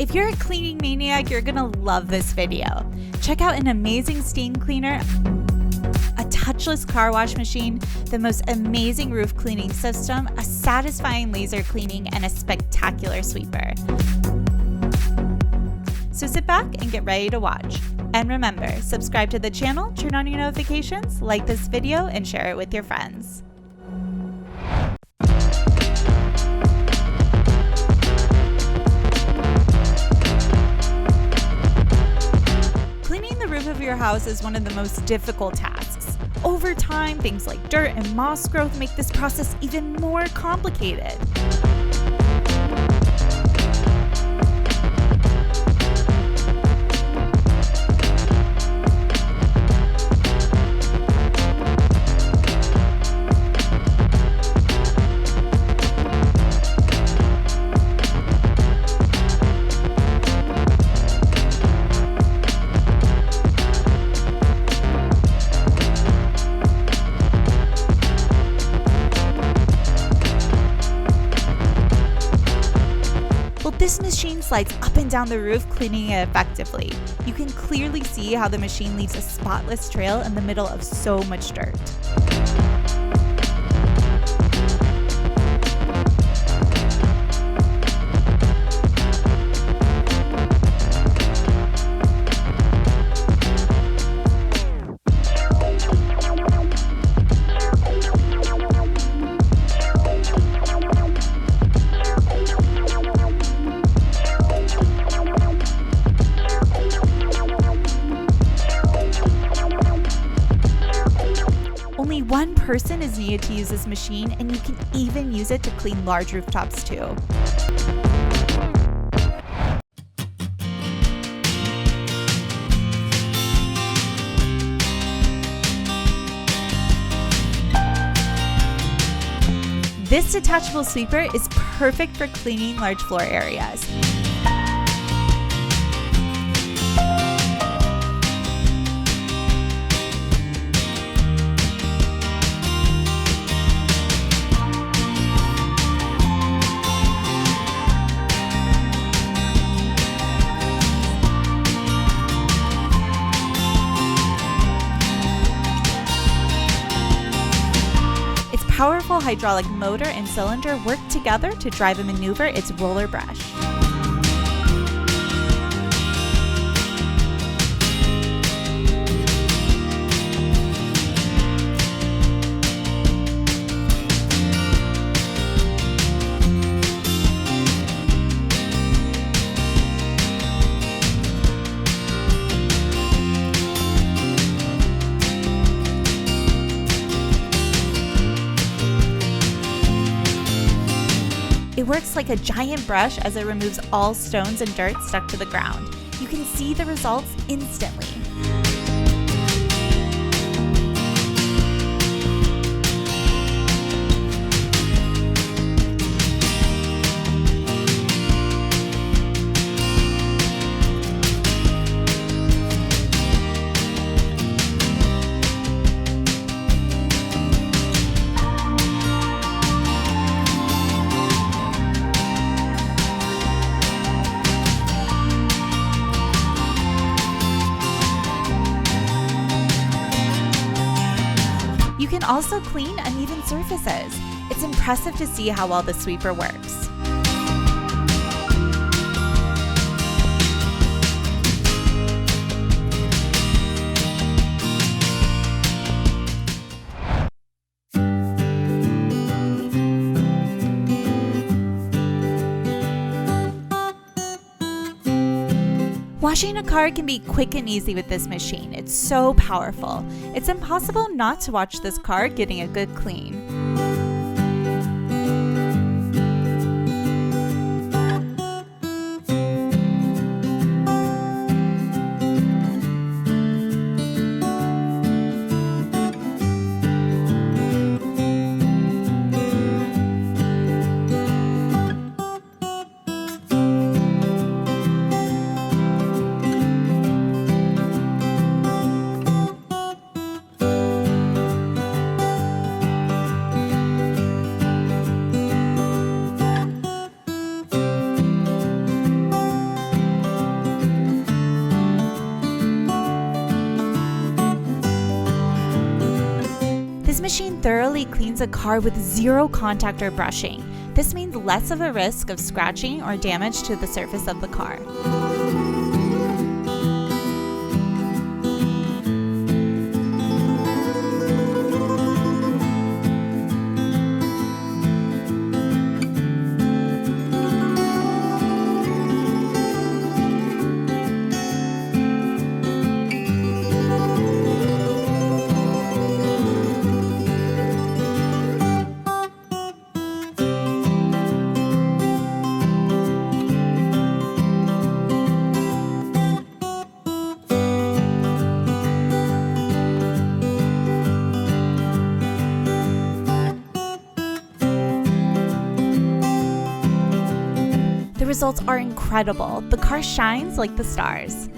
If you're a cleaning maniac, you're gonna love this video. Check out an amazing steam cleaner, a touchless car wash machine, the most amazing roof cleaning system, a satisfying laser cleaning, and a spectacular sweeper. So sit back and get ready to watch. And remember, subscribe to the channel, turn on your notifications, like this video, and share it with your friends. Cleaning the roof of your house is one of the most difficult tasks. Over time, things like dirt and moss growth make this process even more complicated. This machine slides up and down the roof, cleaning it effectively. You can clearly see how the machine leaves a spotless trail in the middle of so much dirt. Only one person is needed to use this machine, and you can even use it to clean large rooftops too. This detachable sweeper is perfect for cleaning large floor areas. Powerful hydraulic motor and cylinder work together to drive and maneuver its roller brush. It works like a giant brush as it removes all stones and dirt stuck to the ground. You can see the results instantly. You can also clean uneven surfaces. It's impressive to see how well the sweeper works. Washing a car can be quick and easy with this machine. It's so powerful. It's impossible not to watch this car getting a good clean. thoroughly cleans a car with zero contact or brushing. This means less of a risk of scratching or damage to the surface of the car. The results are incredible. The car shines like the stars.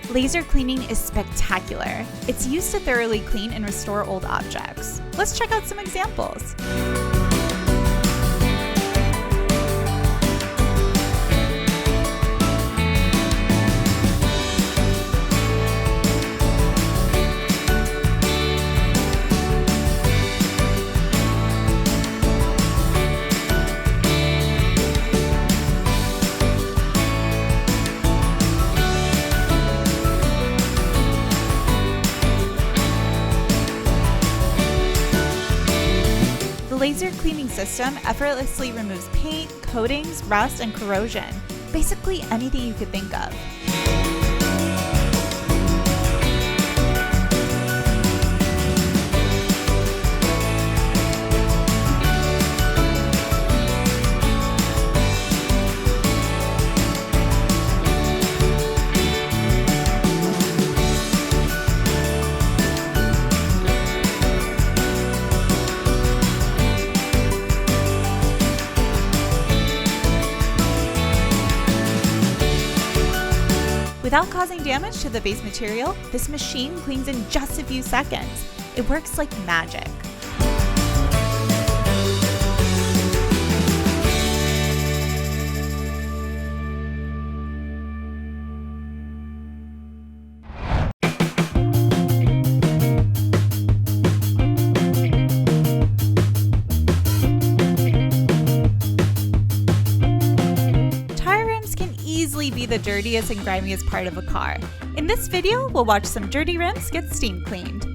Laser cleaning is spectacular. It's used to thoroughly clean and restore old objects. Let's check out some examples. The laser cleaning system effortlessly removes paint, coatings, rust, and corrosion. Basically anything you could think of. Without causing damage to the base material, this machine cleans in just a few seconds. It works like magic. Easily be the dirtiest and grimiest part of a car. In this video, we'll watch some dirty rims get steam cleaned.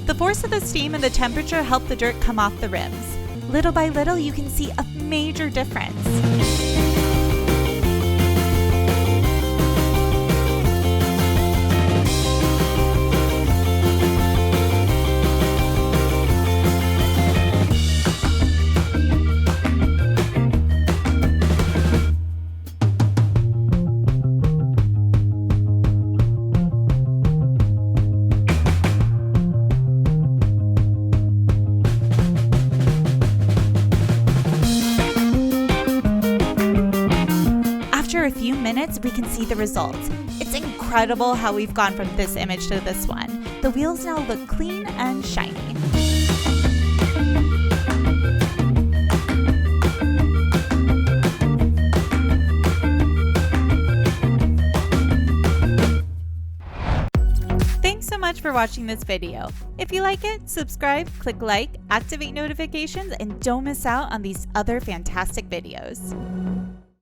The force of the steam and the temperature help the dirt come off the rims. Little by little, you can see a major difference. After a few minutes, we can see the results. It's incredible how we've gone from this image to this one. The wheels now look clean and shiny. Thanks so much for watching this video. If you like it, subscribe, click like, activate notifications, and don't miss out on these other fantastic videos.